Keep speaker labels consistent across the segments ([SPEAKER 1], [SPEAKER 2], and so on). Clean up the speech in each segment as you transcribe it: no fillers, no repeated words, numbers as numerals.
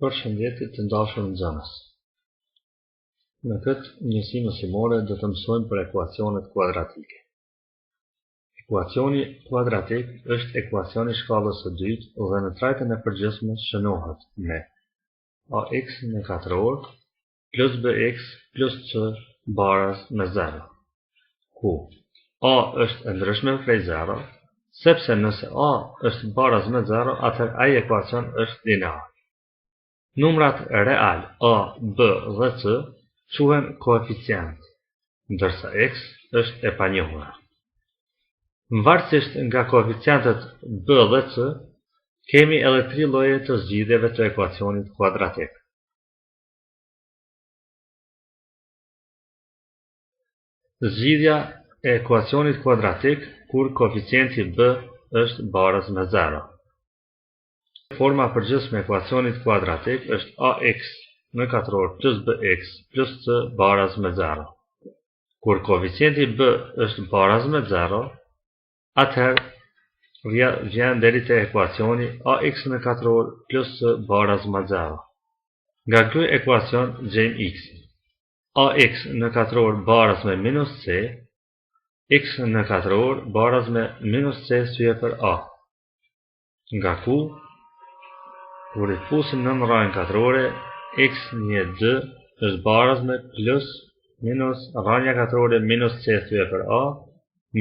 [SPEAKER 1] Përshëndetje të dashur nxënës. Në këtë njësi mësimore do të mësojmë për ekuacionet kuadratike. Ekuacioni kuadratik është ekuacioni shkallës së dytë dhe në trajtën e përgjithshme shënohet me ax në katror plus bx plus c baraz me 0, ku a është e ndryshme prej 0, sepse nëse a është baraz me 0, atëherë ai ekuacion është linear. Numrat real a, b dhe c quhen koeficient, ndërsa x është e panjohura. Varësisht nga koeficientet b dhe c, kemi edhe 3 lloje të zgjidhjeve të ekuacionit kuadratik. Zgjidhja e ekuacionit kuadratik kur koeficienti b është baraz me 0. Forma përgjithshme e ekuacionit kuadratik është ax në katror plus bx plus c baraz me 0. Kur koeficienti b është baraz me 0, atëherë vjen deri te ekuacioni ax në katror plus c baraz me 0. Nga ky ekuacion gjejmë x. Ax në katror baraz me minus c, x në katror baraz me minus c syje për a. Nga ku kur I fusim në rrojën katrore, x një 2 është baraz me plus minus rranja katrore minus c syje për a,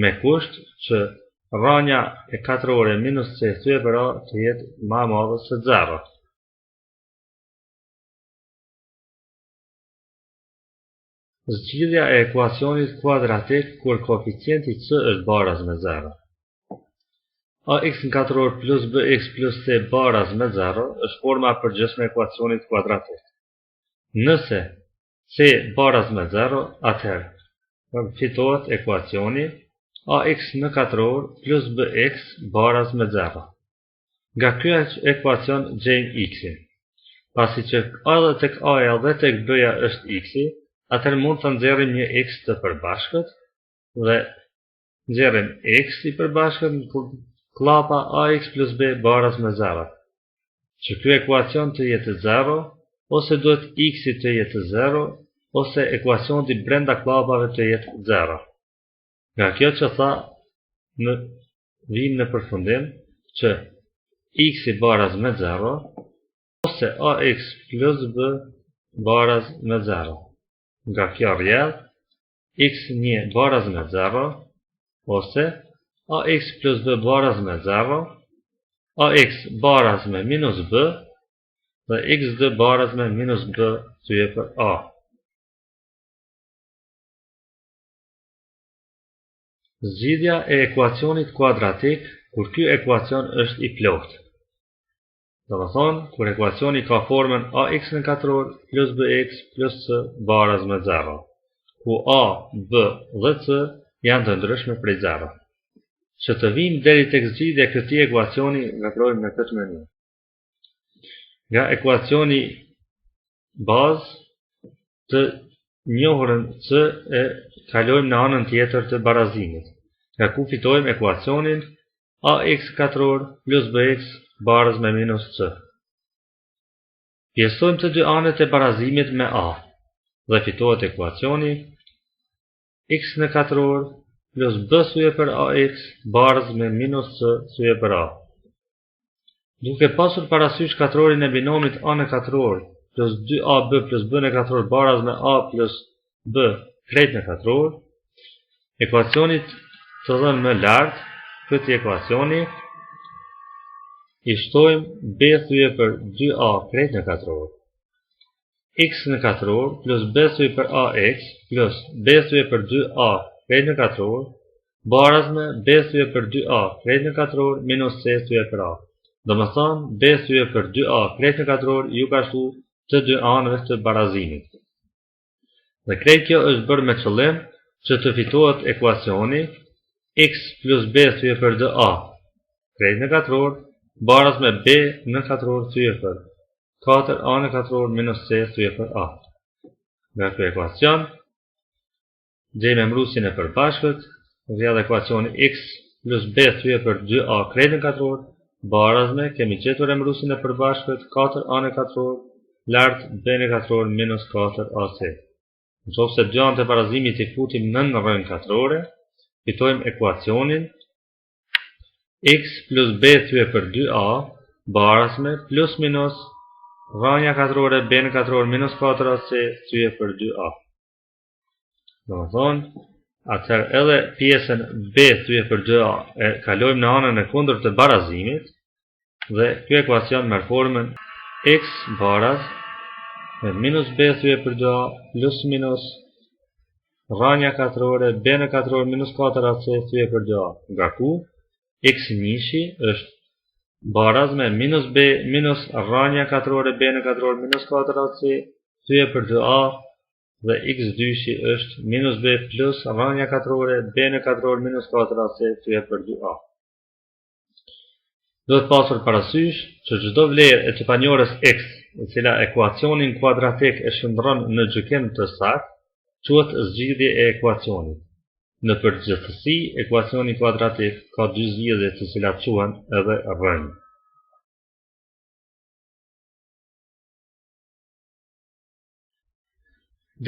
[SPEAKER 1] me kusht që rranja e katrore minus c syje për a të jetë ma madhe se 0. Zgjidhja e ekuacionit kuadratik kur koeficienti c është baraz me 0. Ax në katror plus bx plus c baraz me 0 është forma përgjithshme e ekuacionit kuadratik. Nëse c baraz me 0, atëherë fitohet ekuacioni ax në katror plus bx baraz me 0. Nga ky ekuacion gjejmë x-in. Pasi që edhe tek a-ja dhe tek b-ja është x-i, atëherë mund të nxjerrim një x të përbashkët dhe nxjerrim x I përbashkët në klapa ax plus b baraz me 0. Që ky ekuacion të jetë 0, ose duhet x-i të jetë 0, ose ekuacioni brenda klapave të jetë 0. Nga kjo që tha, vim në përfundim që x-i baraz me 0, ose ax plus b baraz me 0. Nga kjo rrjedh, x1 baraz me 0, ose ax plus b baraz me 0, ax baraz me minus b, dhe x2 baraz me minus b syje për a. Zgjidhja e ekuacionit kuadratik kur ky ekuacion është I plotë. Do të thonë, kur ekuacioni ka formën ax në katror plus bx plus c baraz me 0, ku a, b dhe c janë të ndryshme prej 0. Që të vim deri tek zgjidhja e këtij ekuacioni, veprojmë në këtë mënyrë. Nga ekuacioni bazë të njohurën c e kalojmë në anën tjetër të barazimit, nga ku fitojmë ekuacionin ax katror plus bx baraz me minus c. Pjesojmë të dy anët e barazimit me a, dhe fitohet ekuacioni x në katror plus b syje për ax baraz me minus c syje për a. Duke pasur parasysh katrorin e binomit a në katror plus 2ab plus b në katror baraz me a plus b krejt në katror, ekuacionit të dhënë më lart, këtij ekuacioni, I shtojmë b syje për 2a krejt në katror, x në katror plus b syje për ax plus b syje për 2a krejt në katror, baraz me b syje për 2a krejt në katror minus c syje për a. Do më thonë, b syje për 2a krejt në katror ju ka shtu të dy anëve të barazimit. Dhe krejt kjo është bërë me qëllim që të fitohet ekuacioni x plus b syje për 2a krejt në katror baraz me b në katror syje për 4a në katror minus c syje për a. Nga ky ekuacion, gjejmë emrusin e përbashkët, vjen ekuacioni x plus b syje për 2a krejt në katror baraz me, kemi gjetur emrusin e përbashkët 4a në katror lartë b në katror minus 4ac. Nëse dy anët e barazimit i futim nën rrën katrore, fitojmë ekuacionin x plus b thyë për 2a barazme plus minus rranja katrore b në katror minus 4ac thyë për 2a. Do të thonë, atëherë edhe pjesën b thyë për 2a e kalojmë në anën e kundërt të barazimit dhe ky ekuacion merr formën x baraz me minus b thyë për 2a plus minus rranja katrore b në katror minus 4ac thyë për 2a, nga ku x nishi është baraz me minus b minus rranja katrore b në katror minus 4ac thyë për 2a dhe x dyshi është minus b plus rranja katrore b në katror minus 4ac thyë për 2a. Do të pasur parasysh që çdo vlerë e çipanjores x, e cila ekuacionin kuadratik e shndron në gjykim të saktë, quhet zgjidhje e ekuacionit. Në përgjithësi, ekuacioni kuadratik ka dy zgjidhje të cilat quhen edhe rrënjë.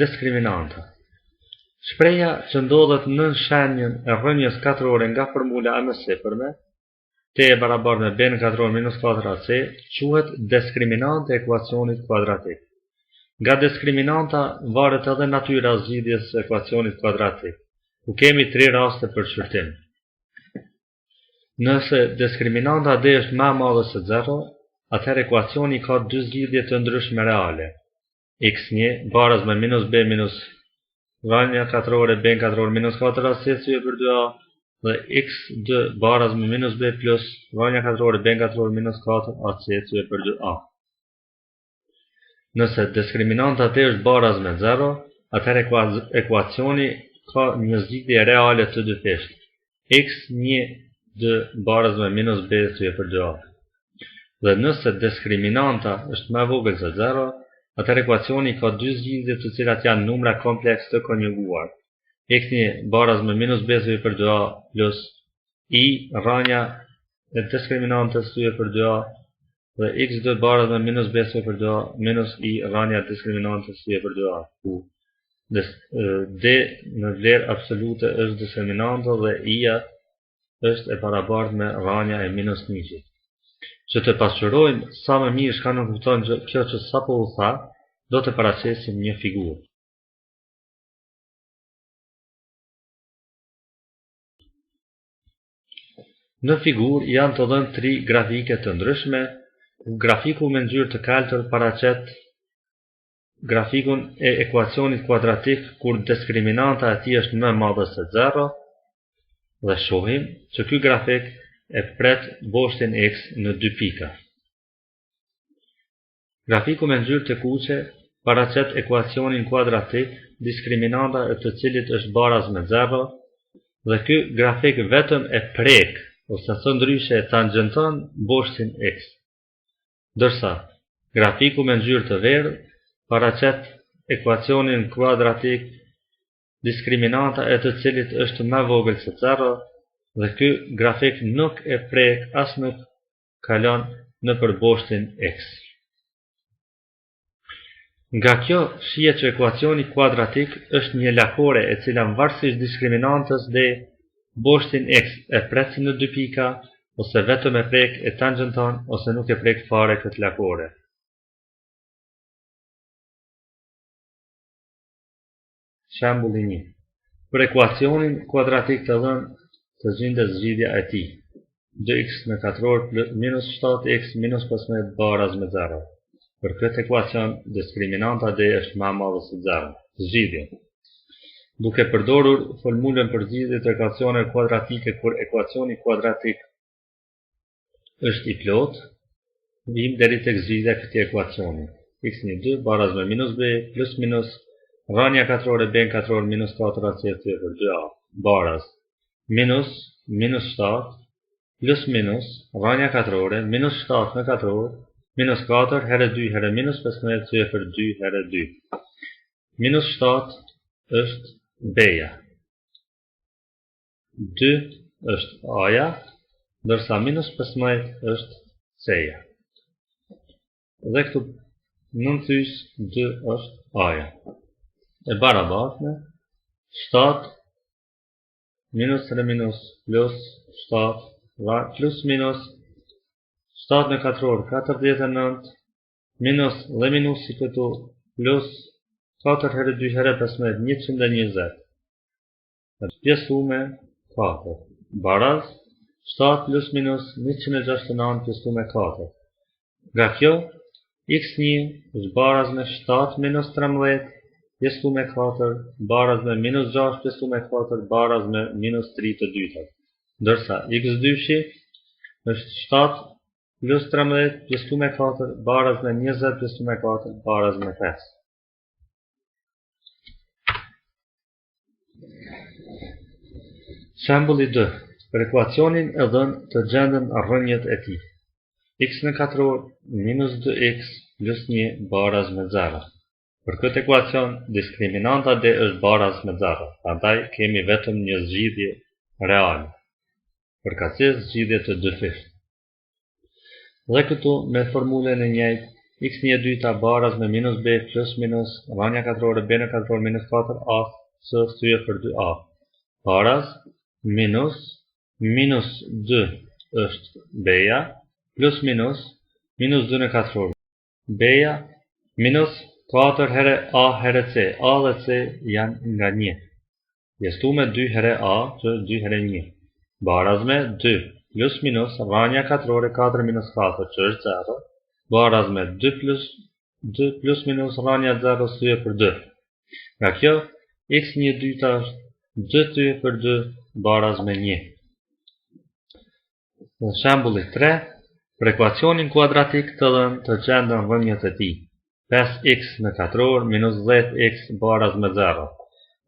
[SPEAKER 1] Diskriminanta. Shpreha që ndodhet nën shenjën e rrënjës katrore nga formula e mësipërme, t e barabartë me b në katror minus 4ac, quhet diskriminantë e ekuacionit kuadratik. Nga diskriminanta varet edhe natyra e zgjidhjes së ekuacionit kuadratik, ku kemi 3 raste për shqyrtim. Nëse diskriminanta d është më e madhe se 0, atëherë ekuacioni ka dy zgjidhje të ndryshme reale. x1 baraz me minus b minus rranja katrore b në katror minus 4ac thyë për 2a dhe x2 baraz me minus b plus rranja katrore b në katror minus 4ac thyë për 2a. Nëse diskriminanta t është baraz me 0, atëherë ekuacioni ka një zgjidhje reale të dyfishtë. x1 baraz me minus b thyë për 2a. Dhe nëse diskriminanta është më e vogël se 0, atëherë ekuacioni ka dy zgjidhje të cilat janë numra kompleks të konjuguar. x1 baraz me minus b thyë për 2a plus i rranja e diskriminantës thyë për 2a dhe x2 baraz me minus b thyë për 2a minus i rranja e diskriminantës thyë për 2a, ku d në vlerë absolute është diskriminanta dhe i-ja është e barabartë me rranja e minus 1. Që të pasqyrojmë sa më mirë shka nuk kupton kjo që sapo u tha, do të paraqesim një figurë. Në figurë janë të dhënë 3 grafike të ndryshme, ku grafiku me ngjyrë të kaltër paraqet grafikun e ekuacionit kuadratik kur diskriminanta e tij është më e madhe se 0 dhe shohim që ky grafik e pret boshtin x në 2 pika. Grafiku me ngjyrë të kuqe paraqet ekuacionin kuadratik, diskriminanta e të cilit është baraz me 0 dhe ky grafik vetëm e prek ose thë ndryshe e tangenton boshtin x. Ndërsa grafiku me ngjyrë të verdhë paraqet ekuacionin kuadratik, diskriminanta e të cilit është më vogël se 0 dhe ky grafik nuk e prek as nuk kalon nëpër boshtin x. Nga kjo shihet që ekuacioni kuadratik është një lakore e cila varësisht diskriminantës d boshtin x e pret në 2 pika ose vetëm e prek e tangenton ose nuk e prek fare këtë lakore. Shembulli 1. Për ekuacionin kuadratik të dhënë të gjendet zgjidhja e tij. 2x në katror minus 7x minus 15 baraz me 0. Për këtë ekuacion, diskriminanta d është më e madhe se 0. Zgjidhje. Duke përdorur formulën për zgjidhje të ekuacioneve kuadratike kur ekuacioni kuadratik është i plot, vim deri tek zgjidhja e këtij ekuacioni. x1 baraz me minus b plus minus rranja katrore b në katror minus 4ac thyë për 2a baraz minus 7 plus minus rranja katrore minus 7 në katror minus 4 herë 2 herë minus 15 thyë për 2 herë 2. Minus 7 është b-ja. 2 është a-ja, ndërsa minus 15 është c-ja. Dhe këtu 9/2 është A-ja. E barabartme 7 minus 3 minus plus 7 plus minus 7 në katror 49 minus dhe minusi këtu plus 4 herë 2 herë 15 120. Pjesume 4 baraz 7 plus minus 169 pjesume 4. Nga kjo x1 është baraz me 7 minus 13 pjesume 4 baraz me minus 6 pjesume 4 baraz me minus 3 të dytat. Ndërsa x2 është 7 plus 13 pjesume 4 baraz me 20 pjesume 4 baraz me 5. Shembulli 2. Për ekuacionin e dhënë të gjendën rrënjët e tij. X në katror minus 2x plus 1 baraz me 0. Për këtë ekuacion, diskriminanta d është baraz me 0, prandaj kemi vetëm një zgjidhje reale. Përkatësisht zgjidhje të dyfisht. Dhe këtu me formulën e njëjtë, x1 e dyta baraz me minus b plus minus rrënja katrore b në katror minus 4a së thyje për 2a. Baraz minus 2 është b-ja plus minus 2 në katror. B-ja minus 4 herë a herë c. A dhe c janë nga 1. Jestu me 2 herë a që 2 herë 1. Baraz me 2 plus minus rrënja katrore 4 minus 4 që është 0. Baraz me 2 plus minus rrënja 0 thyje për 2. Nga kjo x1 dyta është 2 thyje për 2 baraz me 1. Në shembulli 3, për ekuacionin kuadratik të dhënë të gjendën rrënjët e tij. 5x në katror minus 10x baraz me 0.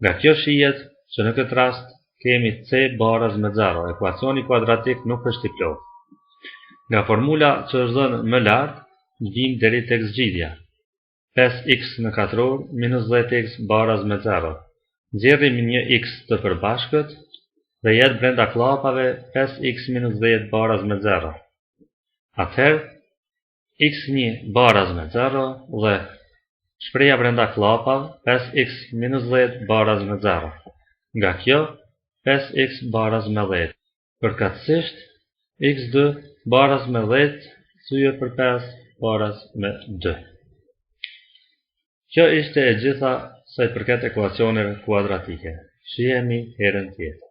[SPEAKER 1] Nga kjo shihet që në këtë rast kemi c baraz me 0. Ekuacioni kuadratik nuk është i plotë. Nga formula që është dhënë më lart, vim deri tek zgjidhja. 5x në katror minus 10x baraz me 0. Nxjerrim një x të përbashkët dhe jetë brenda klapave 5x minus 10 baraz me 0. Atëherë, x1 baraz me 0 dhe shpreja brenda klapave 5x minus 10 baraz me 0. Nga kjo, 5x baraz me 10. Përkatësisht, x2 baraz me 10 thyje për 5 baraz me 2. Kjo ishte e gjitha sa i përket ekuacioneve kuadratike. Shihemi herën tjetër.